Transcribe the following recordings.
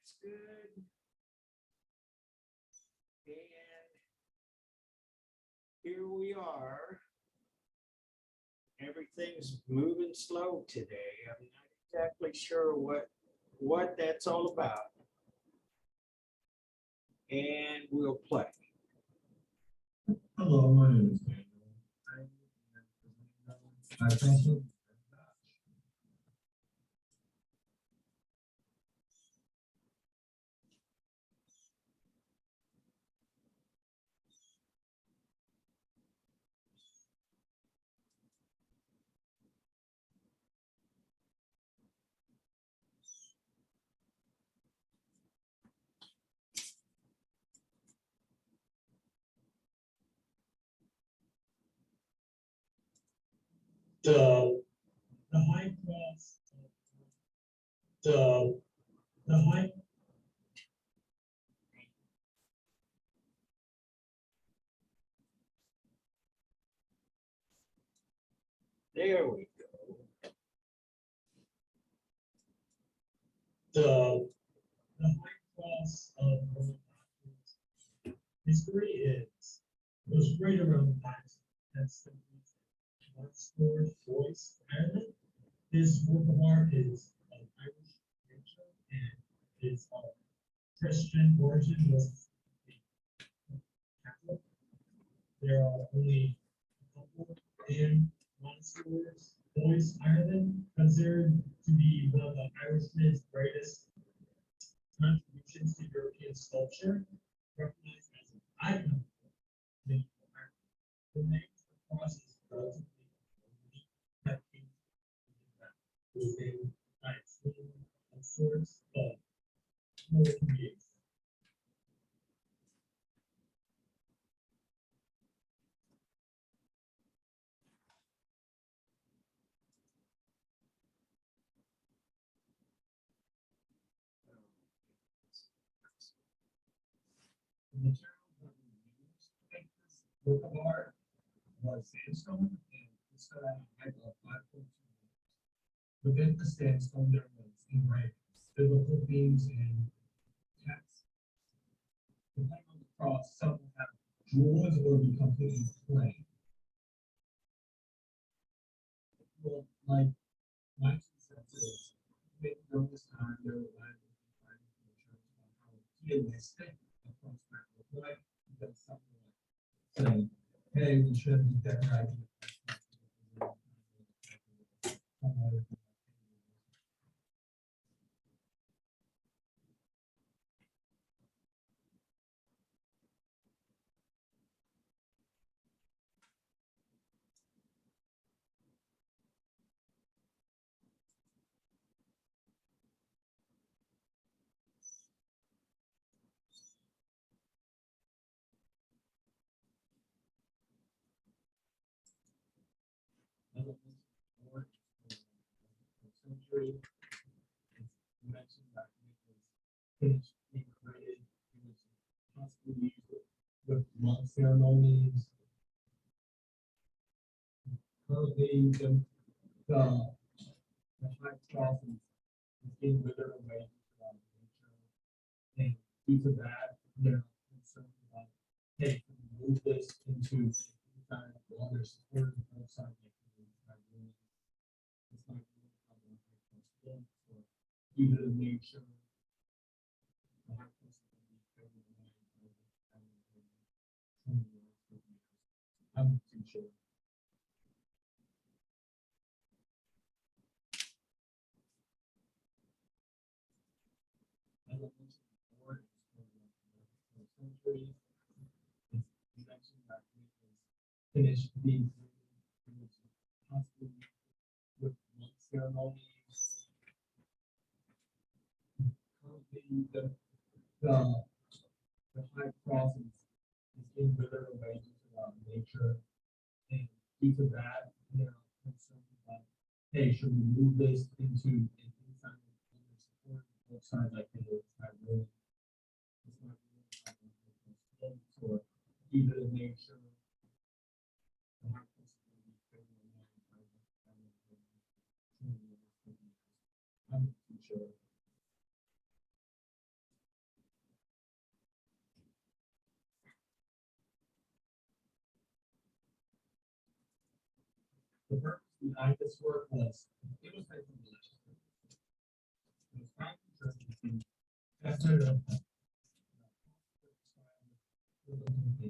That's good. And here we are. Everything's moving slow today. I'm not exactly sure what that's all about. And we'll play. Hello, my name is Daniel. I also the high cross the high There we go. the high cross of history is was right around the time that's Oxford, Joyce, Ireland. This work of art is of Irish nature and is of Christian origin was Catholic. There are only a couple in monasteries. Joyce, Ireland, considered to be one of the Irishman's greatest contributions to European sculpture, recognized as an icon of medieval Ireland. The name of the cross is relatively unique. That came within of sorts, but more can be. The material that we used to make this work of art was sandstone, and this got a height of 5.2 meters. Within the sandstone, there was engravings, biblical themes, and texts. Depending on the cross, some will have jewels or be completely plain. Well, like my two cents is, during this time, there were lively findings in the church on how realistic a cross might look like, because something like saying, hey, we should be decorating. Century. You mentioned that it was finished being created, it was possibly used with monk ceremonies. Currently, the high cross is being withered away from nature. And due to that, they're concerned about, hey, can we move this into inside water support outside like it's not really how the high cross looks, or due to the nature, the high cross is going to be covered in I'm not too sure. As I mentioned before, it's for the century. You mentioned that it was finished being possibly with monk ceremonies. Currently, the high cross is being withered away due to nature, and due to that, they're concerned about, hey, should we move this into an inside under support outside like it is at really? It's not really how the high cross looks, or due to the nature, the high cross is going to be favored away by I'm not too sure. The purpose behind this work was, it was made from religious purposes. It was found in churches and tested on it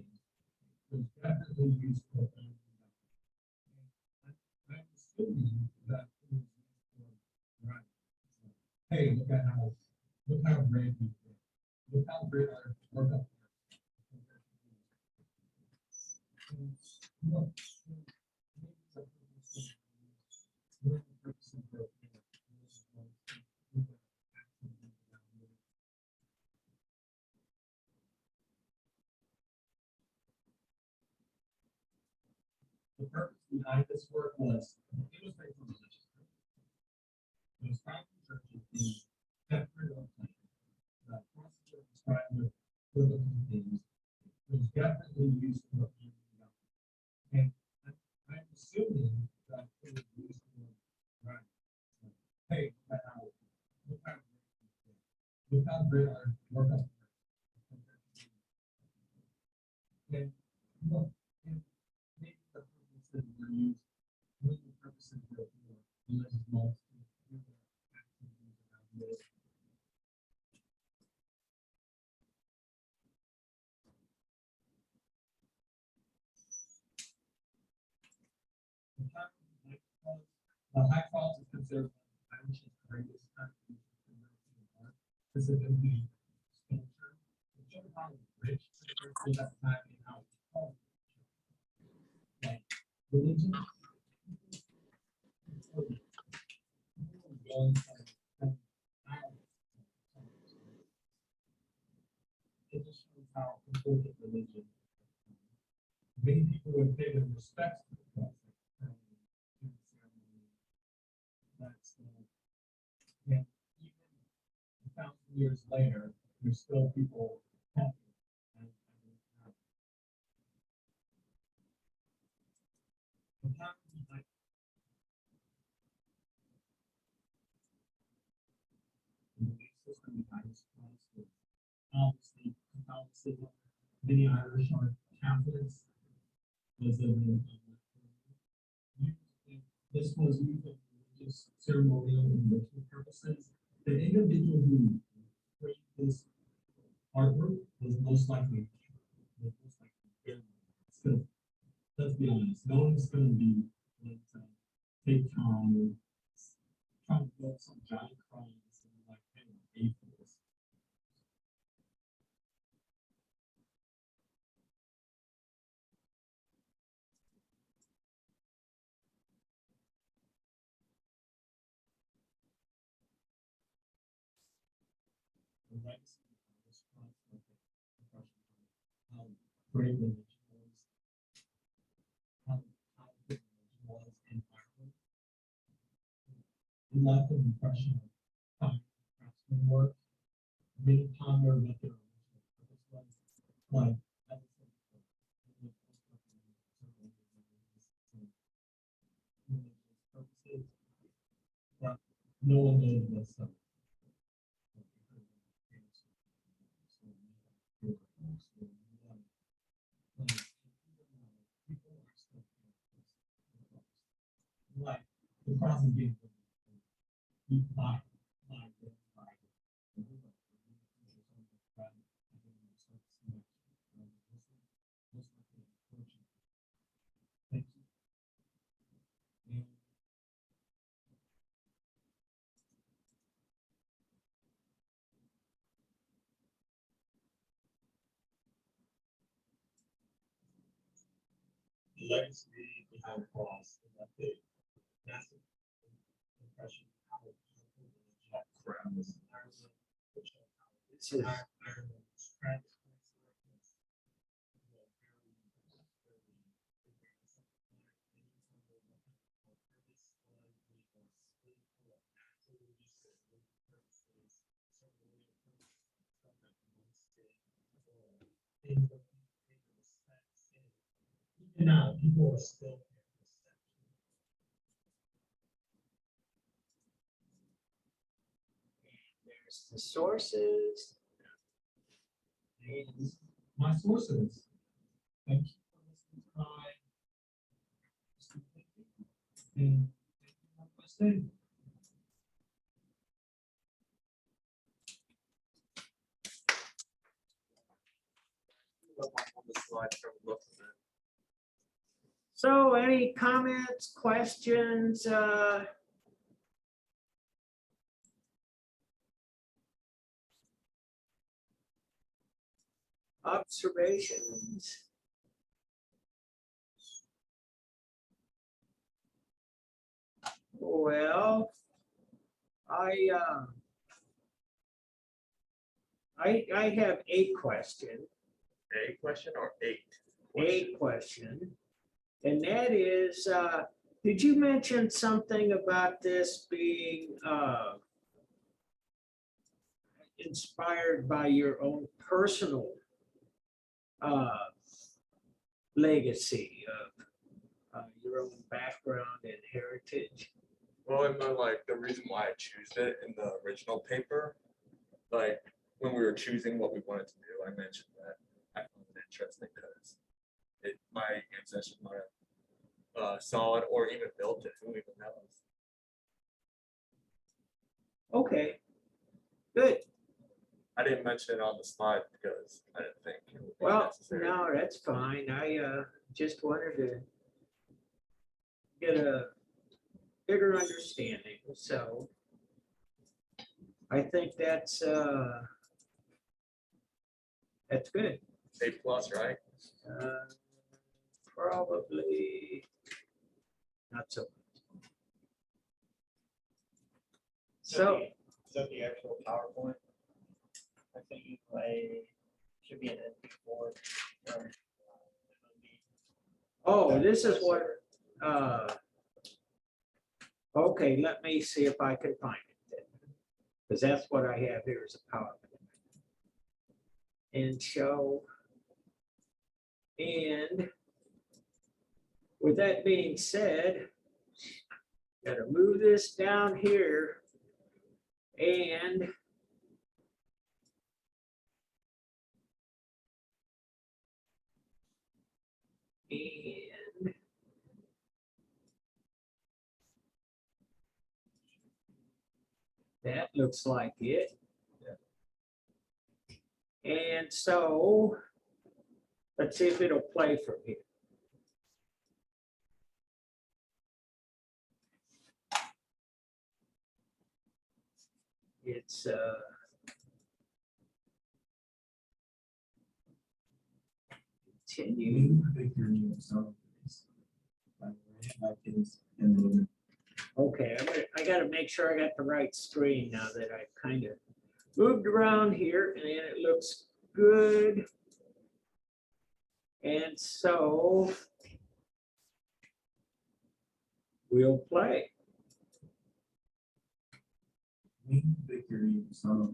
was definitely used for family doctrine. I'm assuming that it was used for right. Hey, look how great we did. Look how great our workout was. The purpose behind this work was, it was made for religious purposes. It was found in churches being separate or planned. That concept described with biblical themes. It was definitely used for family doctrine. And I'm assuming that it was used for right. Hey, look how great our workout was. And look, and maybe the purposes were used, maybe the purposes were for religious laws to do the activities around this. The high cross is considered one of the Irish's greatest contributions to European art, specifically sculpture. It showed how rich the church was at the time and how it was like religion. It just shows how important religion. Many people would pay their respects to the cross. That's and even 1,000 years later, there's still people happy. The belief system behind this cross was obviously Catholicism. Many Irish are Catholics. Was this was used in religious, ceremonial, and ritual purposes. The individual who created this artwork was most likely so let's be honest, no one's going to be like take time trying to build some giant crimes and like pay for this. The legacy of this conflict, how great religion was, how good religion was in Ireland. It left an impression of fine craftsman work. Many ponder what their original purpose was. Like, as I said before, religious purposes, but no one knows what stuff. Like the cross is being by thank you. The legacy behind the cross is that the massive impression of how Jack Crown was in Ireland, which This is Ireland strength. Even now, people are still there's the sources. my sources. Thank you for listening to my And have a nice day. On the slide from looking at. So any comments, questions, observations? Well, I have a question, A question or eight? a question. And that is, did you mention something about this being inspired by your own personal legacy of your own background and heritage? Well, I know like the reason why I chose it in the original paper, like when we were choosing what we wanted to do, I mentioned that I found it interesting because my ancestors might have saw it or even built it. Who even knows? Okay, good. I didn't mention it on the slide because I didn't think it would be Well, necessary. no, that's fine. I just wanted to get a bigger understanding, so I think that's good. A plus, right? Probably not so. So, Is that the actual PowerPoint? I think I should be an MP4. oh, this is what, okay, let me see if I can find it then. Because that's what I have here is a PowerPoint. And show. And with that being said, gotta move this down here and that looks like it. And so let's see if it'll play from here. It's continue. You predict your new self. Okay, I gotta make sure I got the right screen now that I've kind of moved around here and it looks good. And so we'll play. We predict your new self.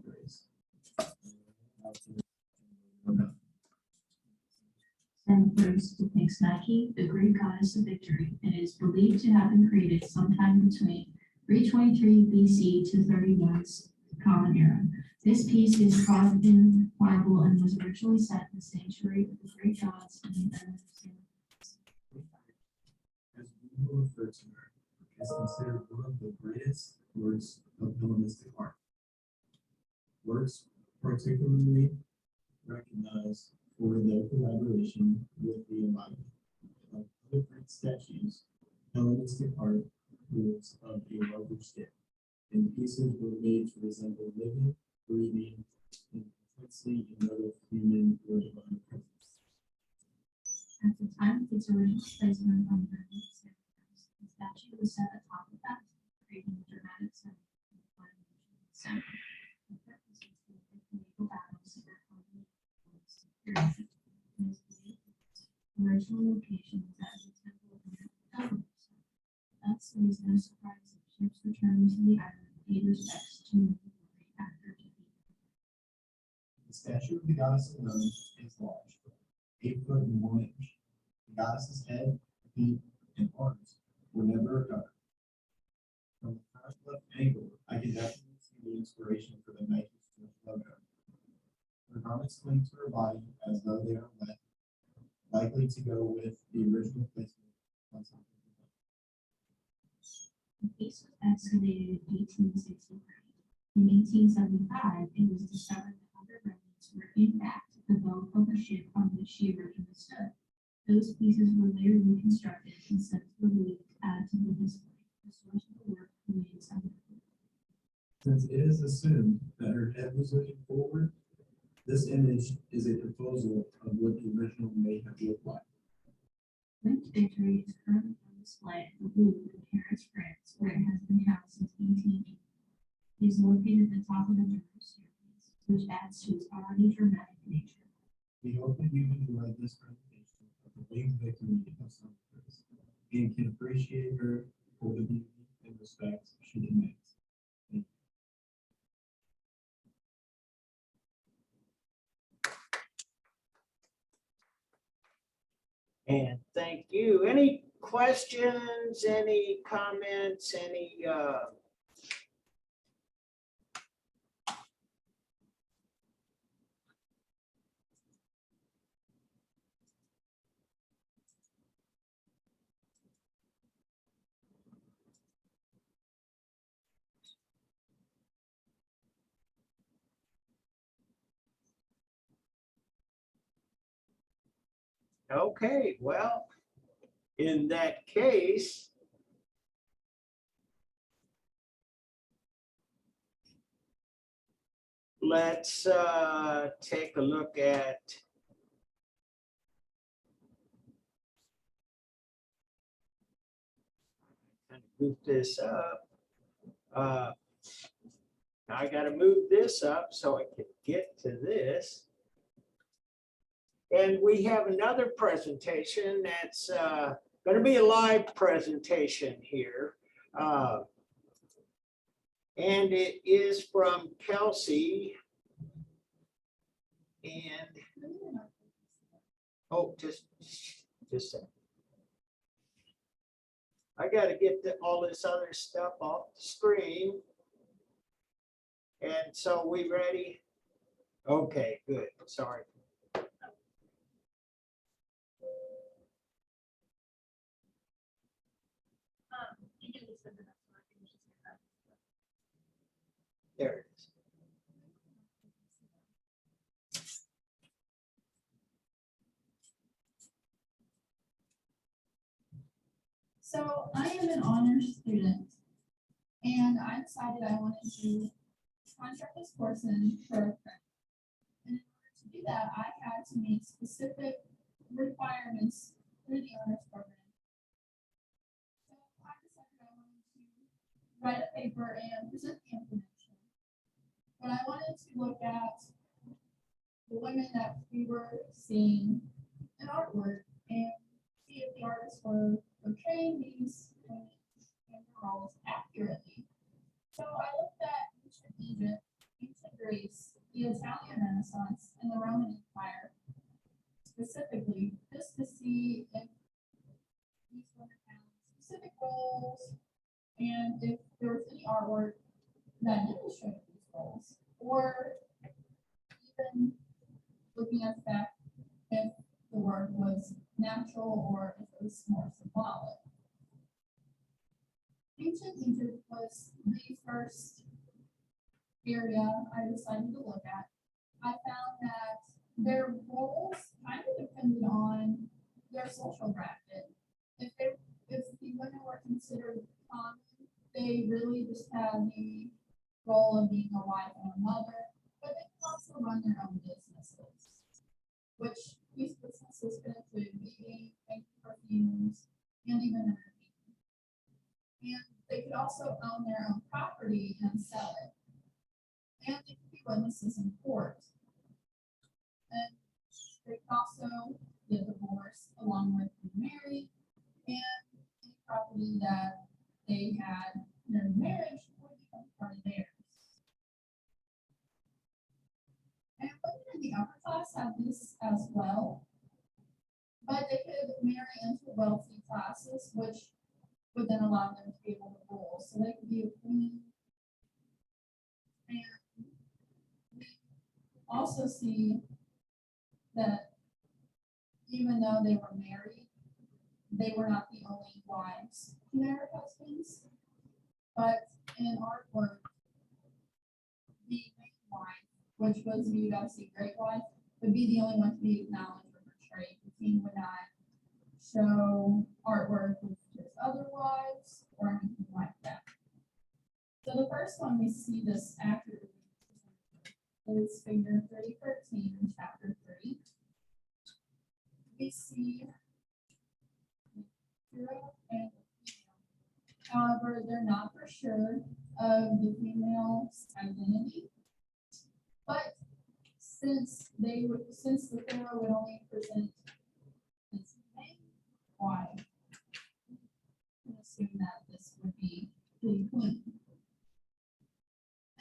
First depicts Nike, the Greek goddess of victory, and is believed to have been created sometime between 323 BC to 31 Common Era. This piece is carved in marble and was originally set in the sanctuary of the great gods in the island of San. As we will refer to her, is considered one of the greatest works of Hellenistic art. Works particularly recognized for their collaboration with the embodiment of other Greek statues. Hellenistic art was of a larger scale, and pieces were made to resemble living, breathing, and intensely emotive human or divine presence. At the time of its original placement on the statue was set atop the back, creating a dramatic sound. The purpose was to depict naval battles that original location was at the temple of the thus, it is no surprise that ships returned to the island paid respects to the glory after defeat. The statue of the goddess alone is large, 8 foot and 1 inch. The goddess's head, feet, and arms were never recovered. From the front left angle, I can definitely see the inspiration for the Nike logo. Her garments cling to her body as though they are wet, likely to go with the original placement on top of the body. case was excavated in 1863. In 1875, it was discovered that other remnants were in fact the bow of the ship on which she originally stood. Those pieces were later reconstructed and sent to the Louvre to add to the display. The source of the work remains unknown. Since it is assumed that her head was looking forward, this image is a proposal of what the original may have looked like. Linked Victory is currently on display at the Louvre in Paris, France, where it has been housed since 1880. It is located at the top of the German staircase, which adds to its already dramatic nature. We hope that you enjoyed this presentation of the Winged Victory of Summerfest and can appreciate her for the beauty and respect she demands. Thank you. And thank you. Any questions, any comments, any, okay, well, in that case, let's take a look at kind of move this up. I got to move this up so I can get to this. And we have another presentation that's going to be a live presentation here. And it is from Kelsey. And, oh, just a second. I got to get all this other stuff off the screen. And so we ready? Okay, good. Sorry. There it is. So I am an honors student, and I decided I wanted to contract this course in for a credit. And in order to do that, I had to meet specific requirements through the honors program. So I decided I wanted to write a paper and present the information. But I wanted to look at the women that we were seeing in artwork and see if the artists were portraying these women and their roles accurately. So I looked at ancient Egypt, ancient Greece, the Italian Renaissance, and the Roman Empire specifically, just to see if these women had specific roles and if there was any artwork that demonstrated these roles, or even looking at the fact if the work was natural or if it was more symbolic. Ancient Egypt was the first area I decided to look at. I found that their roles kind of depended on their social bracket. If the women were considered common, they really just had the role of being a wife and a mother, but they could also run their own businesses, which these businesses could include weaving, making perfumes, and even entertainment. And they could also own their own property and sell it. And they could be witnesses in court. And they could also get divorced along with being married, and any property that they had during marriage would become part of theirs. And women in the upper class had this as well, but they could marry into wealthy classes, which would then allow them to be able to rule. So they could be a queen. And we also see that even though they were married, they were not the only wives to marry husbands. But in artwork, the main wife, which was viewed as the great wife, would be the only one to be acknowledged or portrayed. The king would not show artwork with his other wives or anything like that. So the first one we see this accurately is figure 313 in chapter 3. We see the hero and the female. However, they're not for sure of the female's identity. But since the pharaoh would only present his main wife, we can assume that this would be the queen.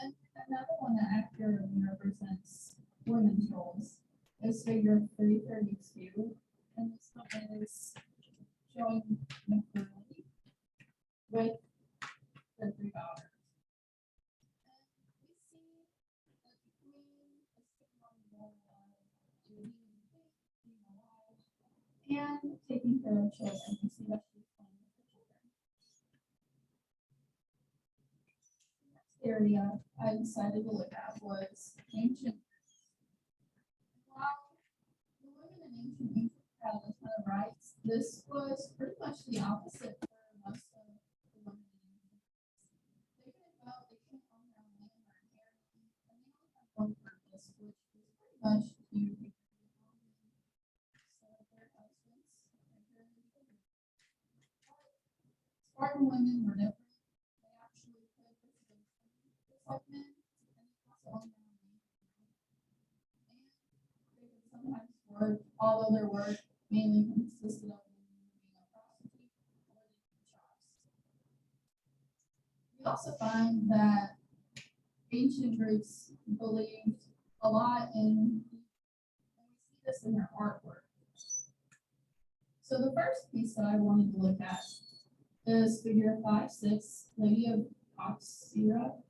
And another one that accurately represents women's roles is figure 332. And this one is showing Nefertiti with her 3 daughters. And we see that the queen is taking on the role of being alive and taking care of children. You see that she's playing with the children. Area I decided to look at was ancient Greece. While the women in ancient Egypt had a ton of rights, this was pretty much the opposite for most of the women in ancient Greece. They couldn't vote, they couldn't own their own land or inherit, and they only had one purpose, which was pretty much to serve their husbands and their children. Spartan women were different. They actually could participate like men, and they also owned their own land. And they would sometimes work, although their work mainly consisted of being a prostitute or the shops. We also find that ancient Greeks believed a lot in, and we see this in their artwork. So the first piece that I wanted to look at is figure 5-6, Lady of Oxyra.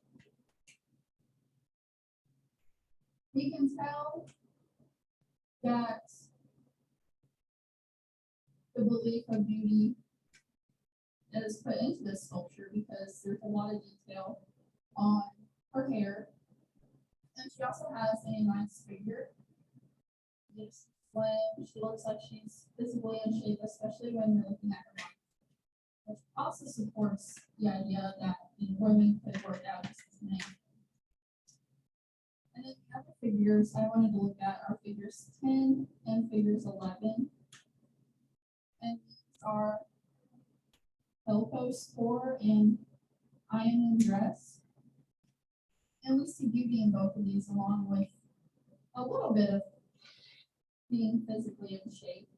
We can tell that the belief of beauty is put into this sculpture because there's a lot of detail on her hair. And she also has a nice figure. Just slim, she looks like she's physically in shape, especially when you're looking at her body. Which also supports the idea that the women could work out just as men. And then the other figures I wanted to look at are figures 10 and figures 11. And these are Pelpos 4 and Iron Dress. And we see beauty in both of these, along with a little bit of being physically in shape.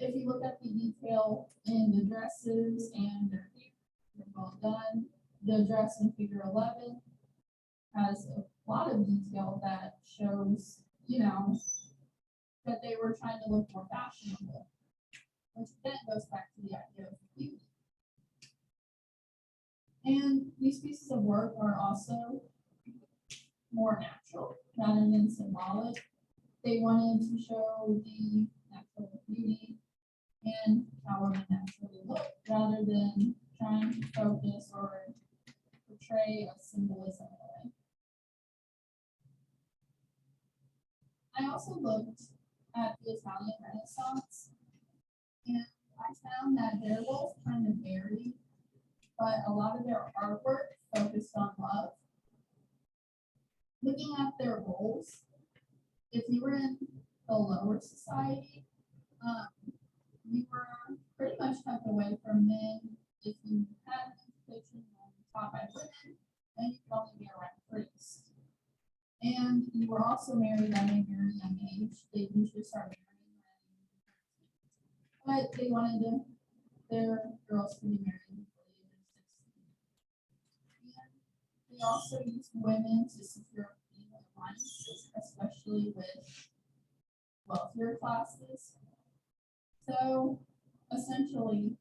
If you look at the detail in the dresses and their hair, they're well done. The dress in figure 11 has a lot of detail that shows, that they were trying to look more fashionable, which then goes back to the idea of beauty. And these pieces of work are also more natural rather than symbolic. They wanted to show the natural beauty and how women naturally look rather than trying to focus or portray a symbolism in a way. I also looked at the Italian Renaissance, and I found that their roles kind of varied, but a lot of their artwork focused on love. Looking at their roles, if you were in the lower society, you were pretty much tucked away from men. If you had an education taught by women, then you could only be around priests. And you were also married at a very young age. They usually start marrying at 18. But they wanted their girls to be married before the age of 16. And they also used women to secure female alliances, especially with wealthier classes. So essentially,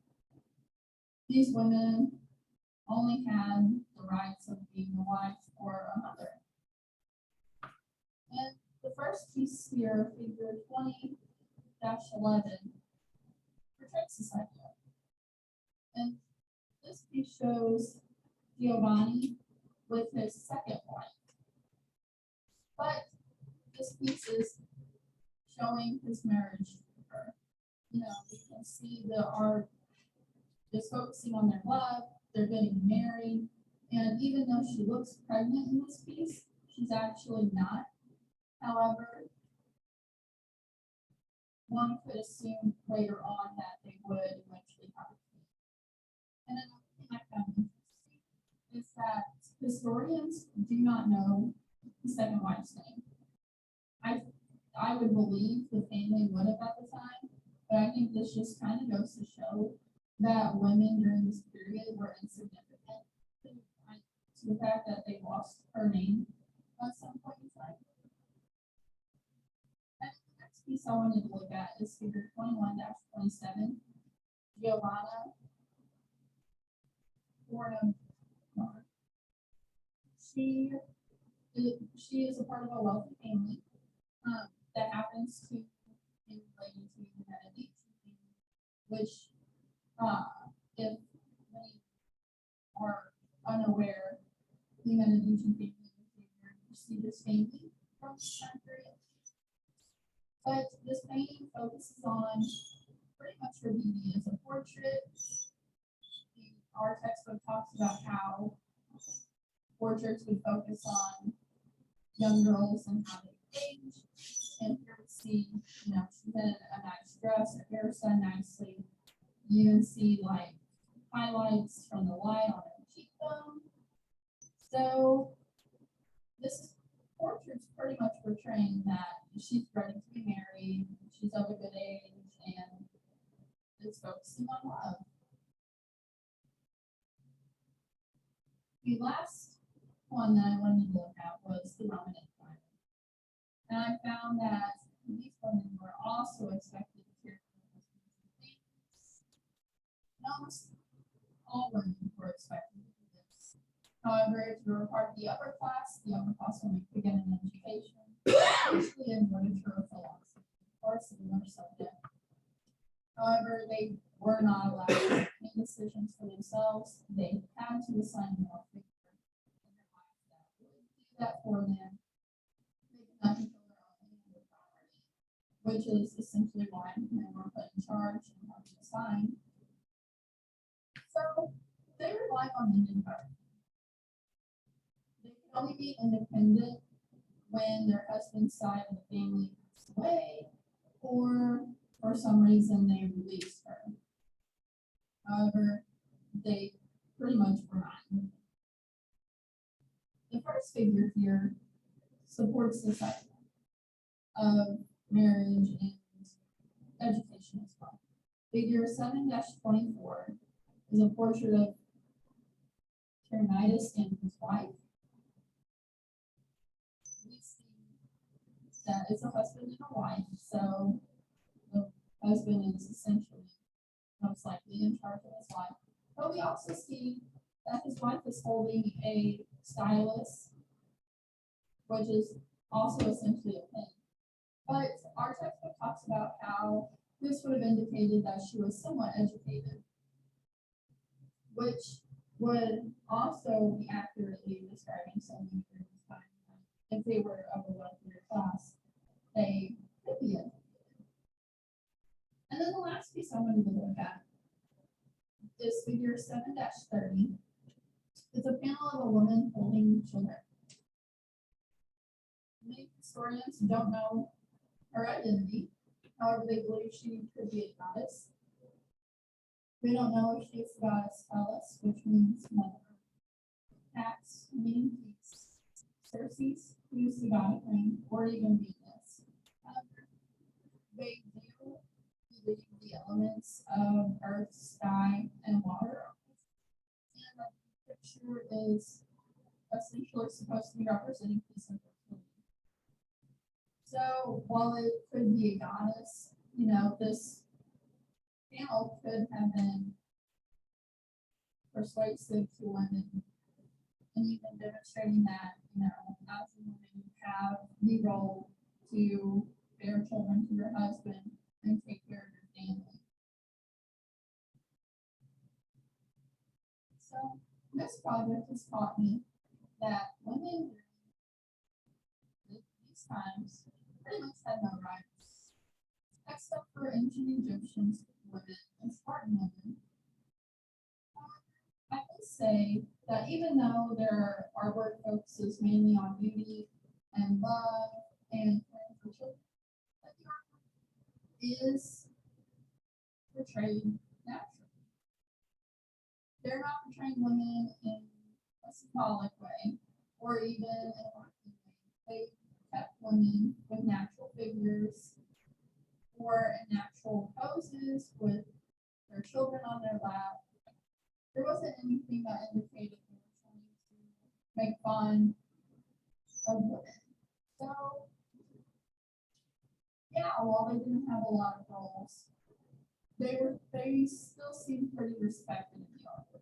these women only had the rights of being a wife or a mother. And the first piece here, figure 20-11, portrays this idea. And this piece shows Giovanni with his second wife. But this piece is showing his marriage to her. You know, you can see the art is focusing on their love, they're getting married, and even though she looks pregnant in this piece, she's actually not. However, one could assume later on that they would eventually have a kid. And another thing I found interesting is that historians do not know the second wife's name. I would believe the family would have at the time, but I think this just kind of goes to show that women during this period were insignificant to the fact that they lost her name at some point in time. And the next piece I wanted to look at is figure 21-27, Giovanna Bornum. She is a part of a wealthy family that happens to be related to the Medici family, which, if many are unaware, the Medici family is a very prestigious family from this time period. But this painting focuses on pretty much her beauty as a portrait. Our textbook talks about how portraits would focus on young girls and how they age. And here we see, you know, she's in a nice dress, her hair's done nicely. You can see like highlights from the light on her cheekbone. So this portrait's pretty much portraying that she's ready to be married, she's of a good age, and it's focusing on love. The last one that I wanted to look at was the Roman Empire. And I found that these women were also expected to care for their husbands and families. Almost all women were expected to do this. However, if you were part of the upper class women could get an education, usually in literature or philosophy, or a similar subject. However, they were not allowed to make any decisions for themselves. They had to assign more figure in their lives that would do that for them. They could not control their own individual property, which is essentially why men were put in charge and helped assign. So they relied on men entirely. They could only be independent when their husband's side of the family passed away, or for some reason they released her. However, they pretty much were not. The first figure here supports this idea of marriage and education as well. Figure 7-24 is a portrait of Tyrannidas and his wife. We see that it's a husband and a wife, so the husband is essentially most likely in charge of his wife. But we also see that his wife is holding a stylus, which is also essentially a pen. But our textbook talks about how this would have indicated that she was somewhat educated, which would also be accurately describing someone during this time. If they were of a wealthier class, they could be educated. And then the last piece I wanted to look at is figure 7-30. It's a panel of a woman holding children. Many historians don't know her identity. However, they believe she could be a goddess. We don't know if she's the goddess Alice, which means mother. Pax, meaning peace. Circe, who's the god of rain, or even Venus. However, they do believe the elements of earth, sky, and water. And the picture is essentially supposed to be representing peace and fertility. So while it could be a goddess, you know, this panel could have been persuasive to women, and even demonstrating that, you know, as a woman, you have the role to bear children to your husband and take care of your family. So this project has taught me that women during these times pretty much had no rights, except for ancient Egyptians, women, and Spartan women. I can say that even though their artwork focuses mainly on beauty and love and caring for children, that the artwork is portrayed naturally. They're not portraying women in a symbolic way or even in a violent way. They kept women with natural figures or in natural poses with their children on their lap. There wasn't anything that indicated they were trying to make fun of women. So, yeah, while they didn't have a lot of roles, they still seemed pretty respected in the artwork.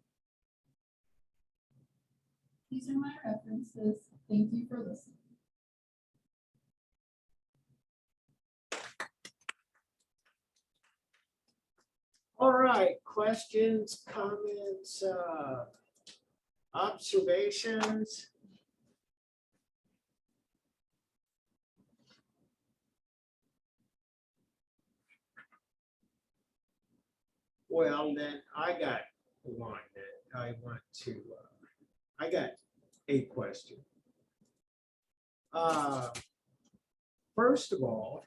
These are my references. Thank you for listening. All right, questions, comments, observations? Well, then I got one that I want to, I got a question. First of all,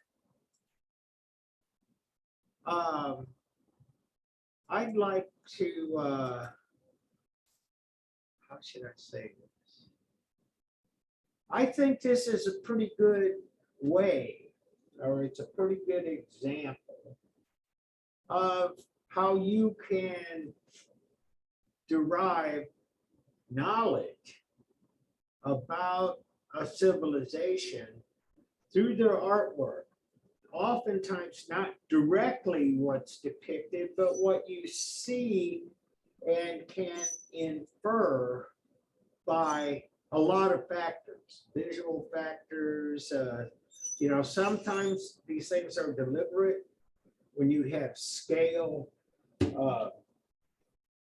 I'd like to, how should I say this? I think this is a pretty good way, or it's a pretty good example of how you can derive knowledge about a civilization through their artwork. Oftentimes not directly what's depicted, but what you see and can infer by a lot of factors, visual factors. You know, sometimes these things are deliberate when you have scale,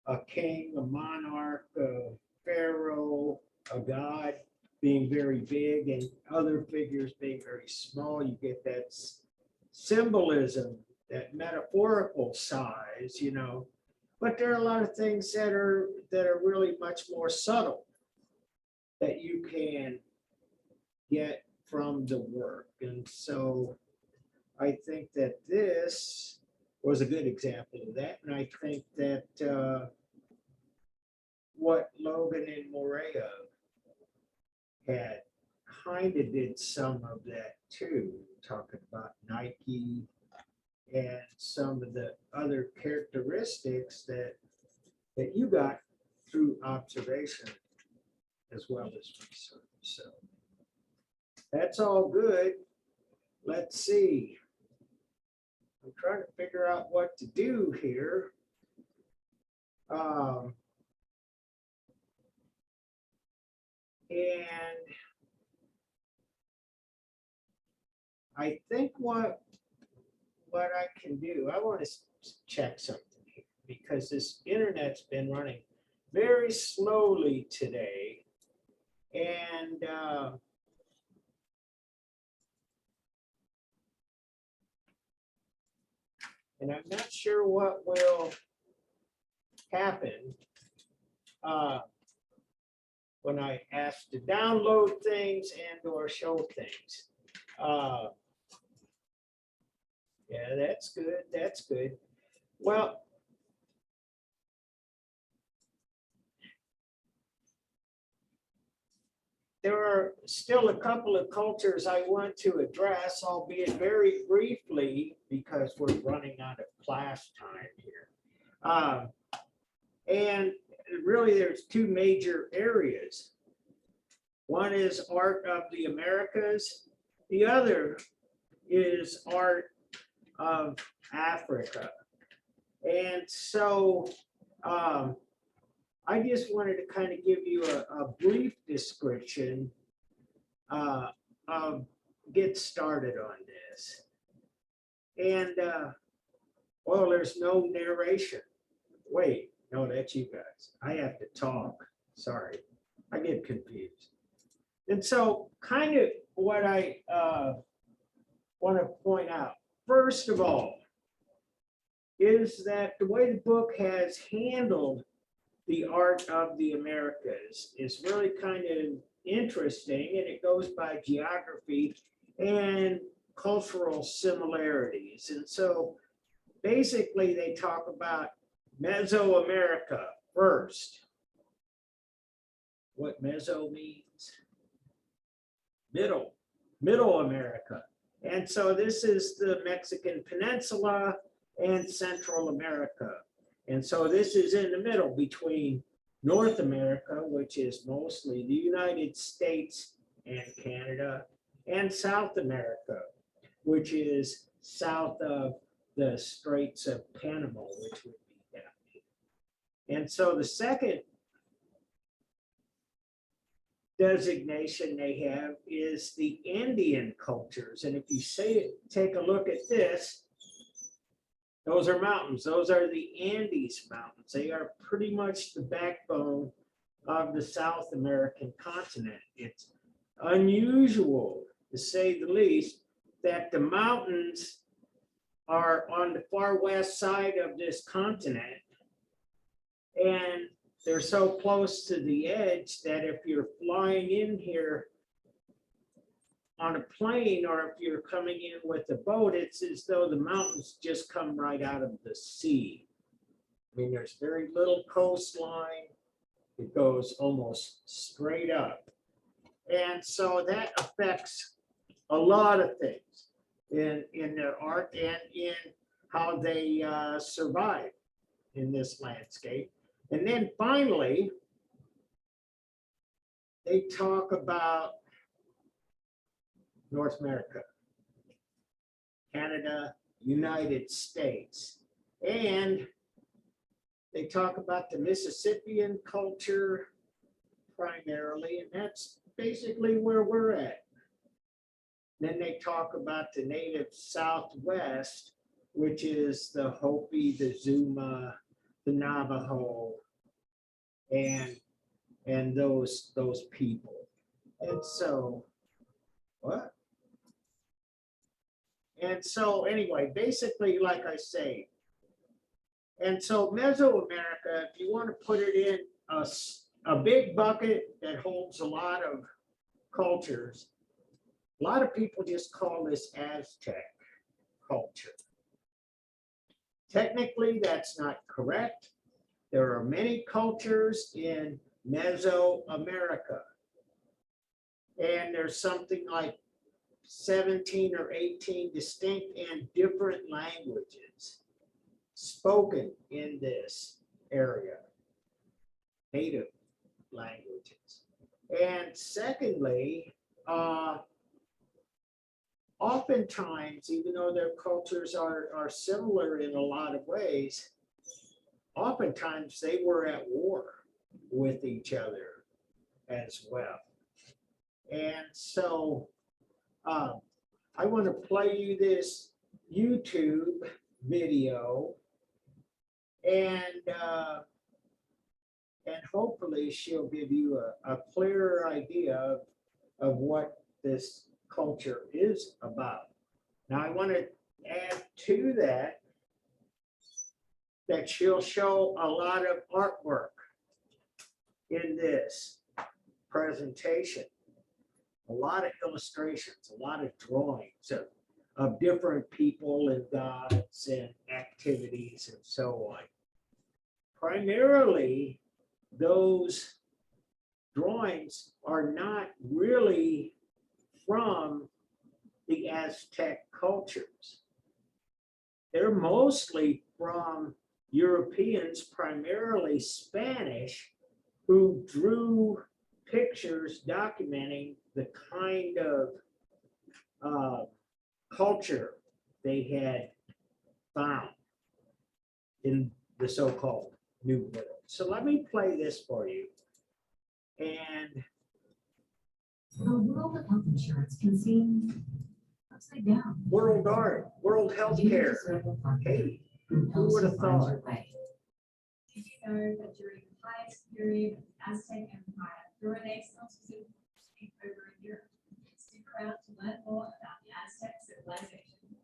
a king, a monarch, a pharaoh, a god being very big and other figures being very small. You get that symbolism, that metaphorical size, you know. But there are a lot of things that are really much more subtle that you can get from the work. And so I think that this was a good example of that. And I think that what Logan and Morea had kind of did some of that too, talking about Nike and some of the other characteristics that you got through observation as well as research. So that's all good. Let's see. I'm trying to figure out what to do here. And I think what I can do, I want to check something here because this internet's been running very slowly today. And I'm not sure what will happen when I ask to download things and or show things. Yeah, that's good. That's good. Well, there are still a couple of cultures I want to address, albeit very briefly, because we're running out of class time here. And really, there's two major areas. One is art of the Americas. The other is art of Africa. And so I just wanted to kind of give you a brief description of get started on this. And well, there's no narration. Wait, No, that's you guys. I have to talk. Sorry, I get confused. And so kind of what I want to point out, first of all, is that the way the book has handled the art of the Americas is really kind of interesting, and it goes by geography and cultural similarities. And so basically they talk about Mesoamerica first. What Meso means? Middle America. And so this is the Mexican Peninsula and Central America. And so this is in the middle between North America, which is mostly the United States and Canada, and South America, which is south of the Straits of Panama, which would be down here. And so the second designation they have is the Indian cultures. And if you take a look at this, those are mountains. Those are the Andes Mountains. They are pretty much the backbone of the South American continent. It's unusual, to say the least, that the mountains are on the far west side of this continent, and they're so close to the edge that if you're flying in here on a plane, or if you're coming in with a boat, it's as though the mountains just come right out of the sea. I mean, there's very little coastline. It goes almost straight up. And so that affects a lot of things in their art and in how they survive in this landscape. And then finally, they talk about North America, Canada, United States, and they talk about the Mississippian culture primarily, and that's basically where we're at. Then they talk about the native Southwest, which is the Hopi, the Zuma, the Navajo, and those people. And so, what? And so anyway, basically, like I say, and so Mesoamerica, if you want to put it in a big bucket that holds a lot of cultures, a lot of people just call this Aztec culture. Technically, that's not correct. There are many cultures in Mesoamerica, and there's something like 17 or 18 distinct and different languages spoken in this area, native languages. And secondly, oftentimes, even though their cultures are similar in a lot of ways, oftentimes they were at war with each other as well. And so I want to play you this YouTube video, and hopefully she'll give you a clearer idea of what this culture is about. Now I want to add to that she'll show a lot of artwork in this presentation, a lot of illustrations, a lot of drawings of different people and gods and activities and so on. Primarily, those drawings are not really from the Aztec cultures. They're mostly from Europeans, primarily Spanish, who drew pictures documenting the kind of culture they had found in the so-called New World. So let me play this for you. And the world of health insurance can seem upside down. world art, world You healthcare. deserve a partner Hey, who helps would you have find thought? your way. Did you know that during the highest period of the Aztec Empire, the Renaissance was in over in Europe? Stick around to learn more about the Aztec civilization.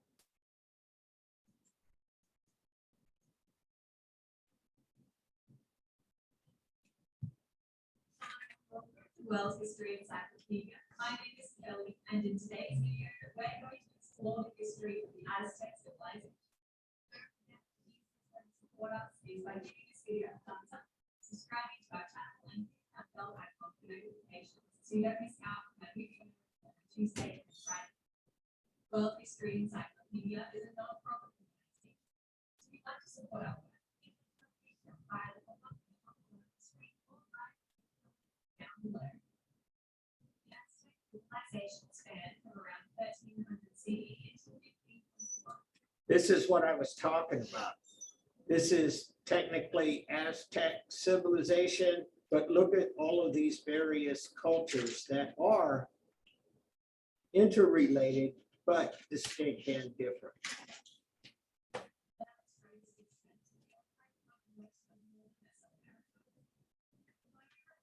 Welcome to World History Encyclopedia. My name is Kelly, and in today's video, we're going to explore the history of the Aztec civilization. Support us is by giving this video a thumbs up, subscribing to our channel, and hitting that bell icon for notifications so you don't miss out when we do Tuesday and Friday. World History Encyclopedia is a non-profit organization. So if you'd like to support our work, you can contribute via the button on the screen or right down below. The Aztec civilization spanned from around 1300 CE to 1521. This is what I was talking about. This is technically Aztec civilization, but look at all of these various cultures that are interrelated, but distinct and different.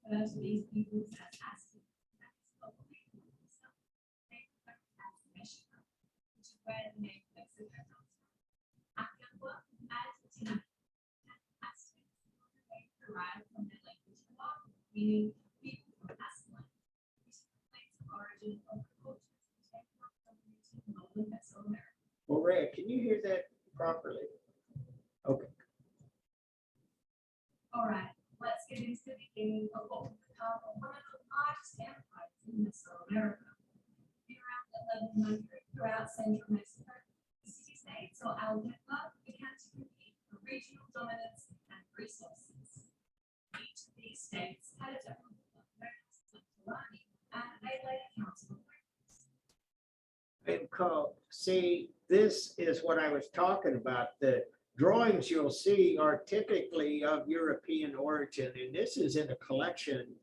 To these peoples as Aztecs, which is where the name Mexico comes from. Aqua and Aztecs derived from the language Oaxaca, meaning people from Aztlan, which explains the origin of the cultures that came from northern Mesoamerica. Well, Ray, can you hear that properly? Okay. All right, let's get into the beginning of what would become one of the largest empires in Mesoamerica. In around 1100, throughout central Mexico, the city-states or aldeas began to compete for regional dominance and resources. Each of these states had its own colony and a later council of nobles. And see, this is what I was talking about. The drawings you'll see are typically of European origin, and this is in a collection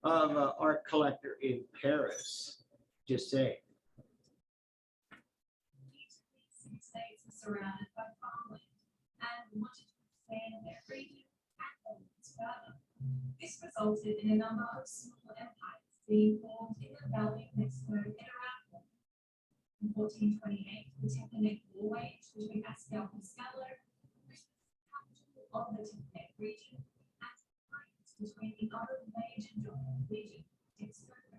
of an art collector in Paris. Just saying. Each of these city-states was surrounded by farmland and wanted to expand their region and holdings further. This resulted in a number of small empires being formed in the Valley of Mexico and around. In 1428, the Tepanec War waged between Azcapotzalco, which was the capital of the Tepanec region, and alliance between the other major dominant region, Texcoco,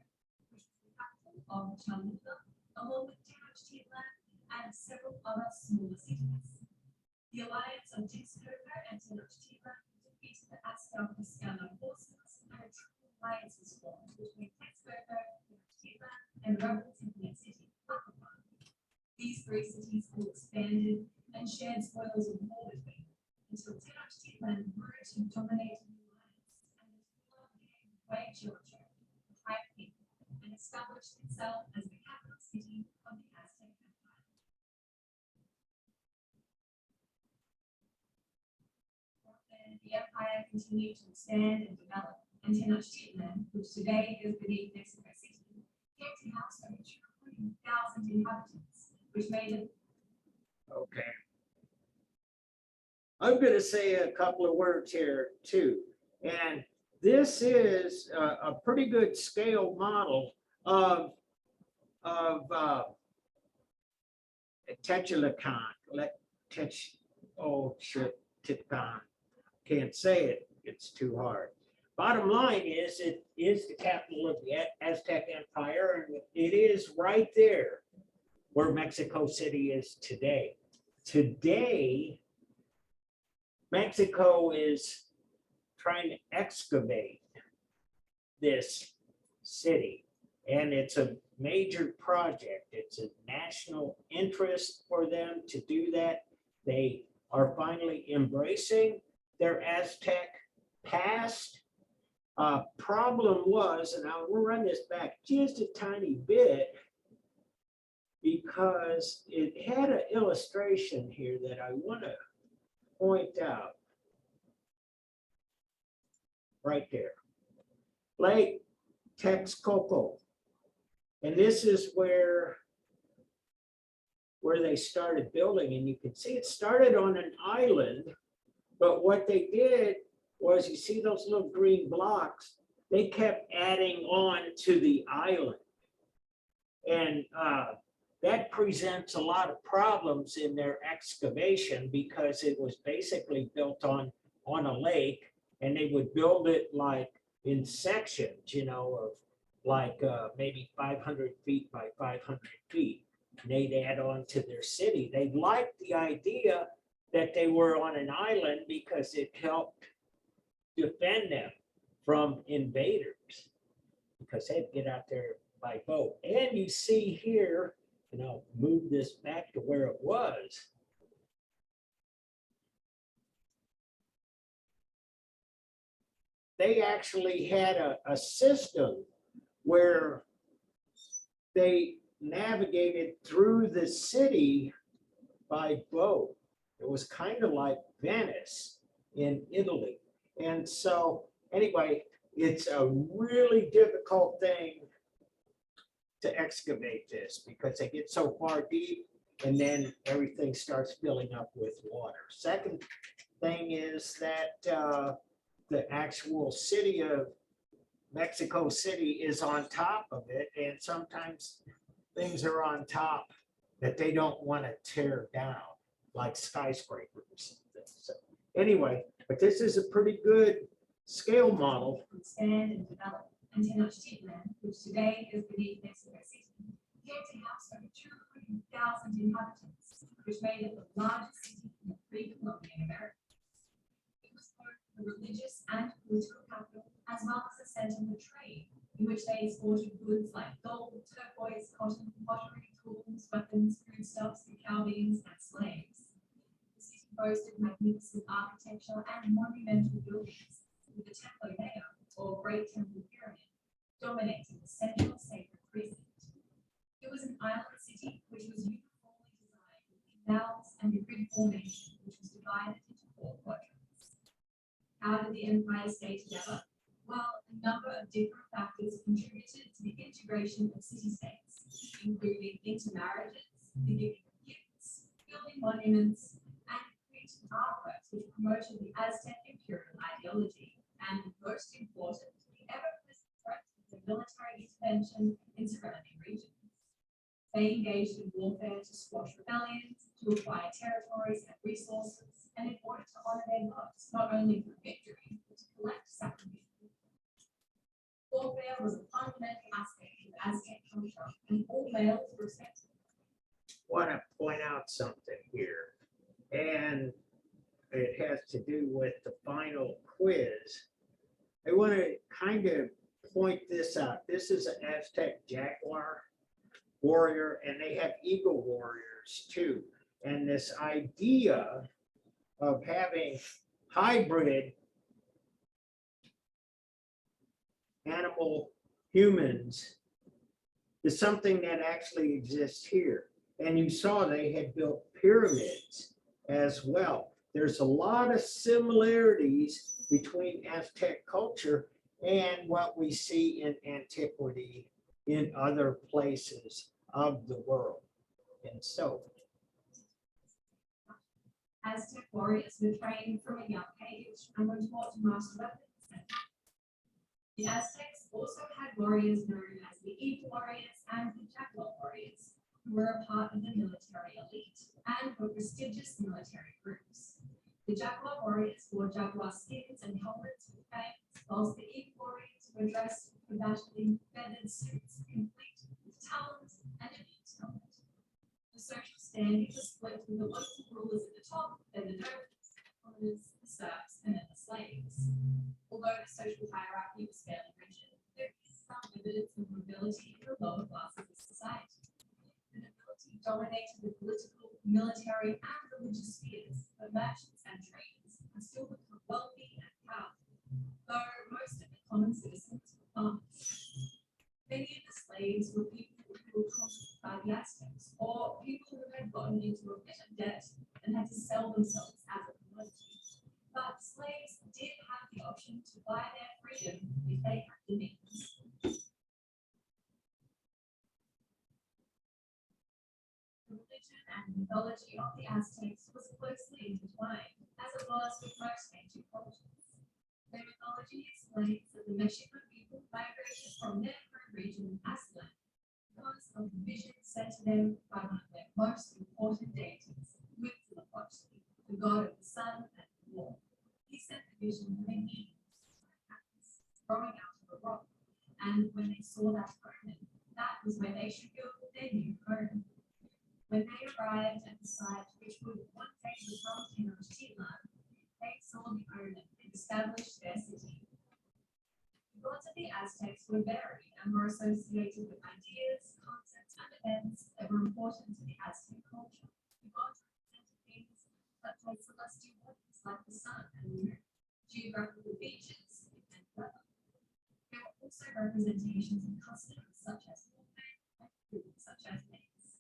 which was the capital of Cholula, along with Tenochtitlan and several other smaller cities. The alliance of Texcoco and Tenochtitlan defeated the Azcapotzalco forces, and a triple alliance was formed between Texcoco, Tenochtitlan, and rebel Tepanec city. These three cities all expanded and shared spoils of war between them until Tenochtitlan grew to dominate the alliance and the Tula became Huaychocho, the High King, and established itself as the capital city of the Aztec Empire. From then, the empire continued to expand and develop, and Tenochtitlan, which today is beneath Mexico City, came to house over 200,000 inhabitants, which made it. Okay. I'm going to say a couple of words here too. And this is a pretty good scale model of Techtlecon. Titcon. Can't say it. It's too hard. Bottom line is, it is the capital of the Aztec Empire, and it is right there where Mexico City is today. Today, Mexico is trying to excavate this city, and it's a major project. It's a national interest for them to do that. They are finally embracing their Aztec past. Problem was, and I'll run this back just a tiny bit, because it had an illustration here that I want to point out. Right there. Lake Texcoco. And this is where they started building, and you can see it started on an island But what they did was, you see those little green blocks, they kept adding on to the island. And that presents a lot of problems in their excavation, because it was basically built on a lake, and they would build it like in sections, of like maybe 500 feet by 500 feet. And they'd add on to their city. They liked the idea that they were on an island because it helped defend them from invaders, because they'd get out there by boat. And you see here, and I'll move this back to where it was. They actually had a system where they navigated through the city by boat. It was kind of like Venice in Italy. And so anyway, it's a really difficult thing to excavate this, because they get so far deep and then everything starts filling up with water. Second thing is that the actual city of Mexico City is on top of it, and sometimes things are on top that they don't want to tear down, like skyscrapers. So anyway, but this is a pretty good scale model. Expand and develop until Tenochtitlan, which today is beneath Mexico City, came to house over 200,000 inhabitants, which made it the largest city in the pre-Columbian America. It was both the religious and political capital, as well as a center for trade, in which they exported goods like gold, turquoise, cotton, pottery, tools, weapons, foodstuffs, cacao beans, and slaves. The city boasted magnificent architecture and monumental buildings, with the Templo Mayor, or Great Temple Pyramid, dominating the central sacred precinct. It was an island city which was uniformly designed with canals and a grid formation, which was divided into 4 quadrants. How did the empire stay together? Well, a number of different factors contributed to the integration of city-states, including intermarriages, the giving of gifts, building monuments, and creating artworks which promoted the Aztec imperial ideology. And most important, the ever-present threat of the military intervention in surrounding regions. They engaged in warfare to squash rebellions, to acquire territories and resources, and in order to honor their gods, not only for victory, but to collect sacrifices. Warfare was a fundamental aspect of Aztec culture, and all males were respected. Want to point out something here, and it has to do with the final quiz. I want to kind of point this out. This is an Aztec jaguar warrior, and they have eagle warriors too. And this idea of having hybrid animal humans is something that actually exists here. And you saw they had built pyramids as well. There's a lot of similarities between Aztec culture and what we see in antiquity in other places of the world. And so, Aztec warriors were trained from a young age and were taught to master weapons and tactics. The Aztecs also had warriors known as the eagle warriors and the jaguar warriors, who were a part of the military elite and were prestigious military groups. The jaguar warriors wore jaguar skins and helmets with fangs, whilst the eagle warriors were dressed with in feathered suits, complete with talons and a neat helmet. The social standing was split with the local rulers at the top, then the nobles, the commoners, the serfs, and then the slaves. Although the social hierarchy was fairly rigid, there is some evidence of mobility in the lower classes of society. The nobility dominated the political, military, and religious spheres, but merchants and traders had still become wealthy and powerful, though most of the common citizens were farmers. Many of the slaves were people who were conquered by the Aztecs, or people who had gotten into a bit of debt and had to sell themselves as a commodity. But slaves did have the option to buy their freedom if they had the means. The religion and mythology of the Aztecs was closely intertwined, as it was with most ancient cultures. Their mythology explains that the Mexican people migrated from their home region Aztlan because of the vision sent to them by one of their most important deities, Huitzilopochtli, the god of the sun and the war. He sent the vision of a needle growing out of a rock, and when they saw that omen, that was where they should build their new home. When they arrived at the site which would one day become Tenochtitlan, they saw the omen and established their city. The gods of the Aztecs were varied and were associated with ideas, concepts, and events that were important to the Aztec culture. The gods represented things such as celestial bodies like the sun and the moon, geographical features, and weather. There were also representations of customs such as warfare and food such as maize.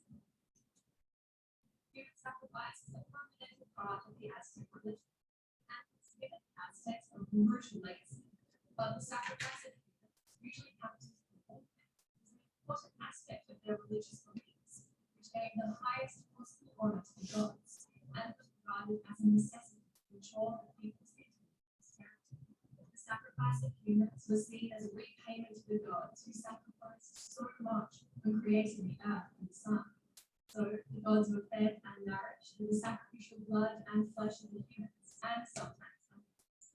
Human sacrifice is a fundamental part of the Aztec religion, and it's given Aztecs a brutal legacy. But the sacrifice of humans, usually counted as an important aspect of their religious beliefs, which gave the highest possible honor to the gods, and was regarded as a necessity to ensure the people's prosperity. The sacrifice of humans was seen as a repayment to the gods who sacrificed so much when creating the earth and the sun. So the gods were fed and nourished with the sacrificial blood and flesh of the humans, and sometimes animals.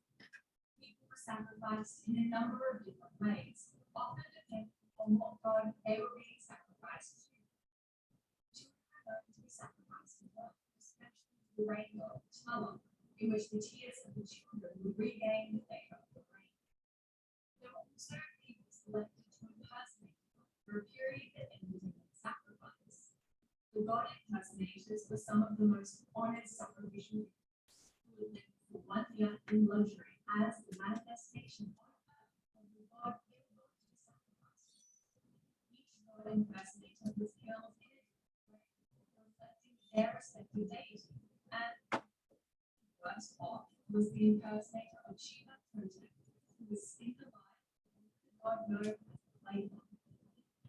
People were sacrificed in a number of different ways, often depending on what god they were being sacrificed to. Children were known to be sacrificed as well, especially to the rain god, Tala, in which the tears of the children would regain the favor of the rain. There were also people selected to impersonate God for a period that ended in sacrifice. The god impersonators were some of the most honored sacrificial beings who would live for 1 year in luxury as the manifestation of the god they were going to sacrifice. Each god impersonator was held in a different way, reflecting their respective deity, and worst off was the impersonator of Shiva Totem, who was skinned alive and the god known as the Plague One.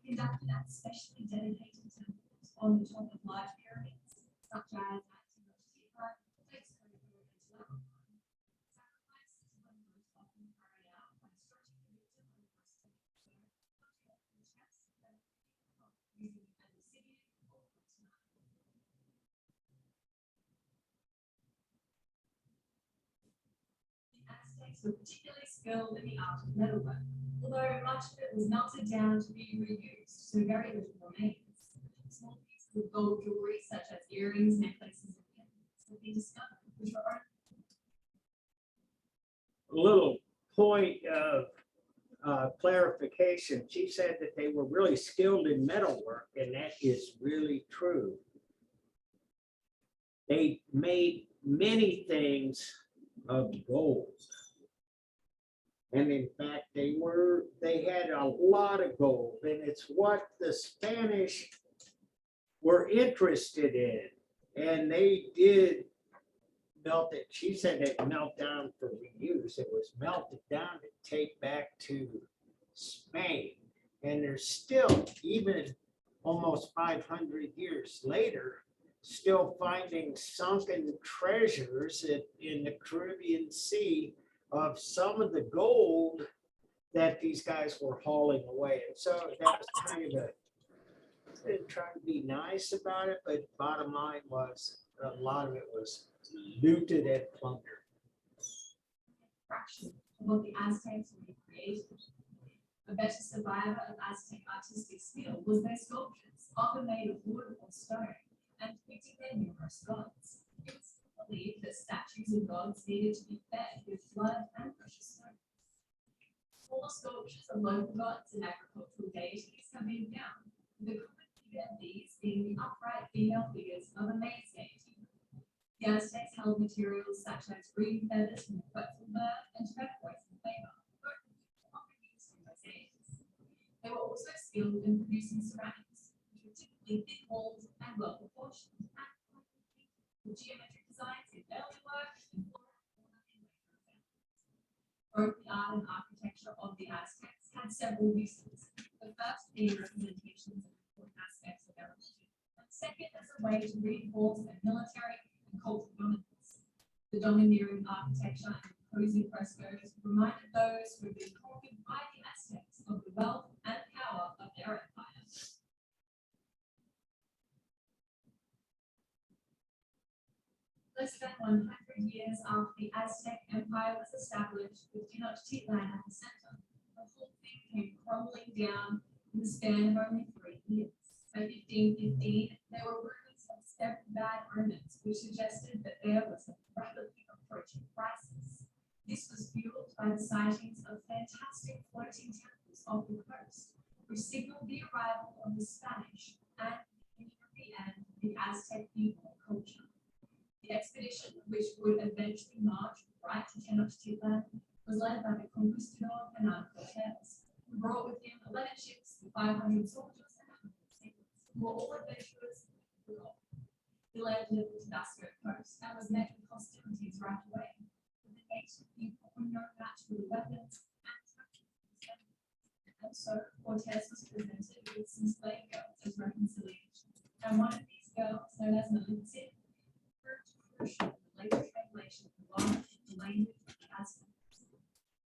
Conducted at specially dedicated temples on the top of large pyramids, such as at Tenochtitlan, Texcoco, and Tlacopan. Sacrifices were most often carried out by stretching the victim on the breast of the cutting off the chest, and using an obsidian or wet knife. The Aztecs were particularly skilled in the art of metalwork, although much of it was melted down to be reused, so very little remains. Small pieces of gold jewelry, such as earrings, necklaces, and pendants, have been discovered, which were A little point of clarification. She said that they were really skilled in metalwork, and that is really true. They made many things of gold. And in fact, they had a lot of gold, and it's what the Spanish were interested in. And they did melt it. She said it melt down for reuse. It was melted down to take back to Spain. And there's still, even almost 500 years later, still finding sunken treasures in the Caribbean Sea of some of the gold that these guys were hauling away. And so that was kind of trying to be nice about it, but bottom line was a lot of it was looted and plundered. fraction of what the Aztecs recreated. A better survivor of Aztec artistic skill was their sculptures, often made of wood or stone, and depicting their numerous gods. It was believed that statues of gods needed to be fed with blood and precious stones. Small sculptures of local gods and agricultural deities have been found, the common figure of these being the upright female figures of a maize deity. The Aztecs held materials such as green feathers from the Quetzalcoatl and turquoise in flavor, both of which were often used in mosaics. They were also skilled in producing ceramics, which were typically thick walls and well proportioned, and with geometric designs in metalwork and flora and fauna. Both the art and architecture of the Aztecs had several uses, the first being representations of important aspects of their religion, and the Second, as a way to reinforce their military and cultural dominance. The domineering architecture and imposing frescoes reminded those who had been conquered by the Aztecs of the wealth and power of their empire. Less than 100 years after the Aztec Empire was established, with Tenochtitlan at the center, the whole thing came crumbling down in the span of only 3 years. By 1515, there were rumors of several bad omens, which suggested that there was a rapidly approaching crisis. This was fueled by the sightings of fantastic floating temples off the coast, which signaled the arrival of the Spanish and the end of the Aztec people culture. The expedition, which would eventually march right to Tenochtitlan, was led by the conquistador Hernán Cortés, who brought with him 11 ships, 500 soldiers, and 100 sailors, who were all adventurers with gold. He landed at the Tabasco coast and was met with hostilities right away. The native people were no match for the weapons and tactics. And so Cortés was presented with some slave girls as reconciliation. And one of these girls, known as Melintzin, the later translation of the language of the Aztecs.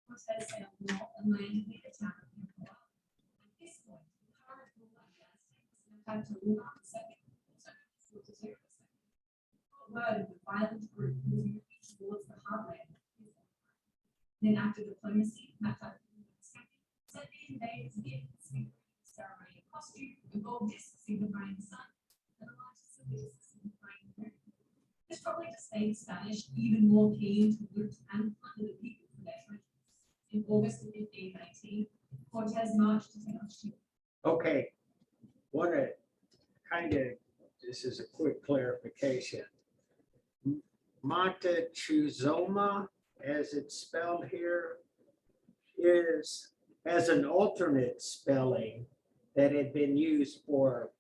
Cortés sailed north and landed near the town of Nicola. At this point, the current ruler of the Aztecs, Moctezuma II, also known as Moctezuma II, got word of the violent group who was moving towards the heartland of his empire. Then, after diplomacy, Moctezuma II sent the invaders gifts, including ceremonial costume, a gold disc signifying the sun, and a large disc signifying the moon. This probably just made the Spanish even more keen to loot and plunder the people for their treasures. In August of 1519, Cortés marched to Tenochtitlan. Okay, what a kind of, this is a quick clarification. Montezuma, as it's spelled here, has an alternate spelling that had been used for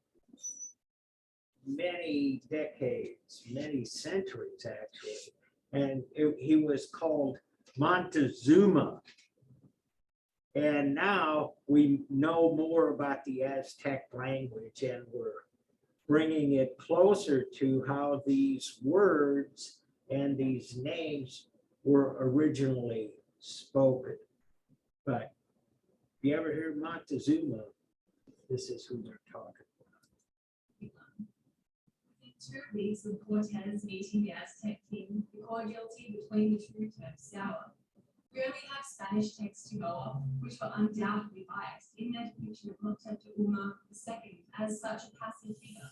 many decades, many centuries actually, and he was called Montezuma. And now we know more about the Aztec language, and we're bringing it closer to how these words and these names were originally spoken. But if you ever hear Montezuma, this is who they're talking about. Within 2 weeks of Cortés meeting the Aztec king, the cordiality between the two turned sour. We only have Spanish texts to go off, which were undoubtedly biased in their depiction of Moctezuma II as such a passive figure.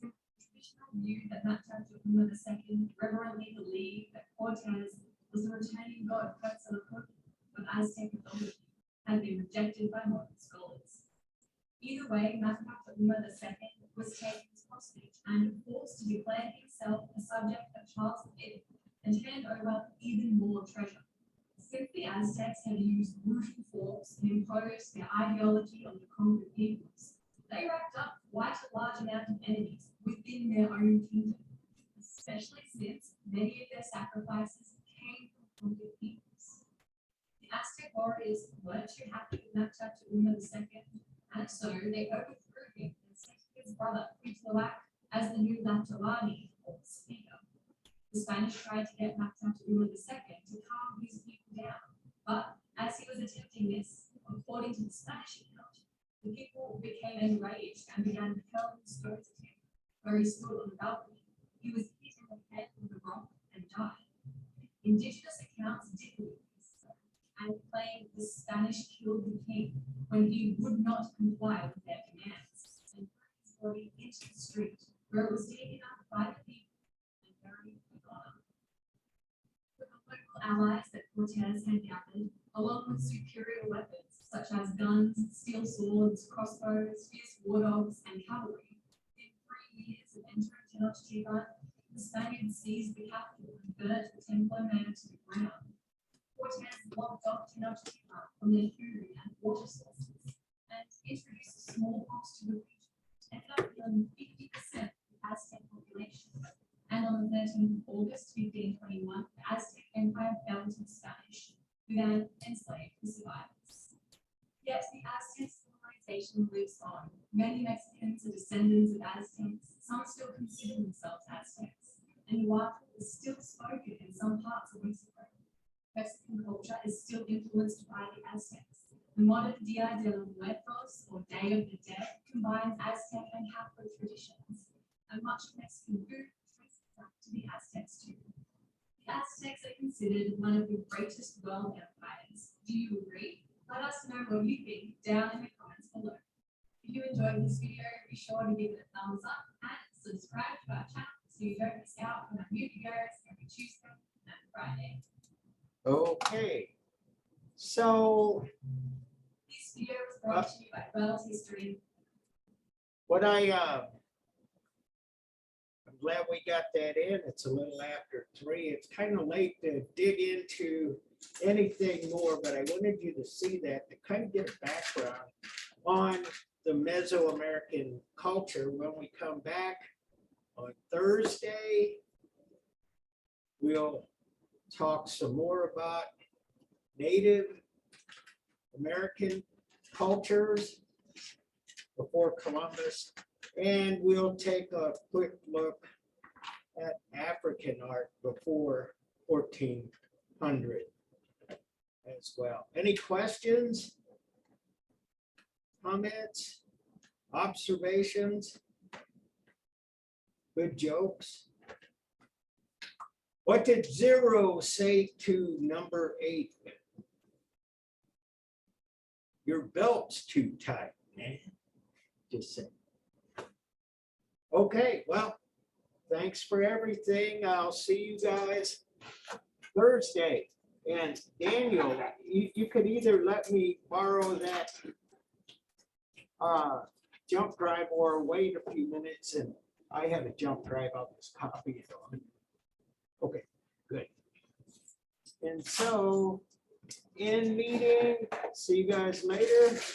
The traditional view that Moctezuma II reverently believed that Cortés was the returning god Quetzalcoatl of Aztec mythology had been rejected by modern scholars. Either way, Moctezuma II was taken as hostage and forced to declare himself a subject of Charles V and hand over even more treasure. Since the Aztecs had used brutal force and imposed their ideology on the conquered peoples, they racked up quite a large amount of enemies within their own kingdom, especially since many of their sacrifices came from conquered peoples. The Aztec warriors weren't too happy with Moctezuma II, and so they overthrew him and sent his brother Huitzilopoch as the new Tlatoani, or speaker. The Spanish tried to get Moctezuma II to calm his people down, but as he was attempting this, according to the Spanish account, the people became enraged and began hurling stones at him, where he stood on the balcony. He was hit in the head with a rock and died. Indigenous accounts did believe this and claimed the Spanish killed the king when he would not comply with their demands and threw his body into the street, where it was taken up by the people and buried with honor. With the local allies that Cortés had gathered, along with superior weapons such as guns, steel swords, crossbows, fierce war dogs, and cavalry, in 3 years of entering Tenochtitlan, the Spaniards seized the capital and burnt the Templar man to the ground. Cortés locked off Tenochtitlan from their food and water sources and introduced smallpox to the region, ended up killing 50% of the Aztec population. And on the 13th of August 1521, the Aztec Empire fell to the Spanish, who then enslaved the survivors. Yet the Aztec civilization lives on. Many Mexicans are descendants of Aztecs, some still consider themselves Aztecs, and Huatl is still spoken in some parts of Mexico. Mexican culture is still influenced by the Aztecs. The modern Dia de los Muertos, or Day of the Dead, combines Aztec and Afro traditions, and much Mexican food traces back to the Aztecs too. The Aztecs are considered one of the greatest world empires. Do you agree? Let us know what you think down in the comments below. If you enjoyed this video, be sure to give it a thumbs up and subscribe to our channel so you don't miss out on our new videos every Tuesday and Friday. Okay. So This video was brought to you by Wells History. what I'm glad we got that in. It's a little after 3. It's kind of late to dig into anything more, but I wanted you to see that to kind of get a background on the Mesoamerican culture. When we come back on Thursday, we'll talk some more about Native American cultures before Columbus, and we'll take a quick look at African art before 1400 as well. Any questions, comments, observations, good jokes? What did 0 say to number 8? Your belt's too tight, man. Just saying. Okay, well, thanks for everything. I'll see you guys Thursday. And Daniel, you could either let me borrow that jump drive or wait a few minutes, and I have a jump drive. I'll just copy it on. Okay, good. And so, in meeting, see you guys later.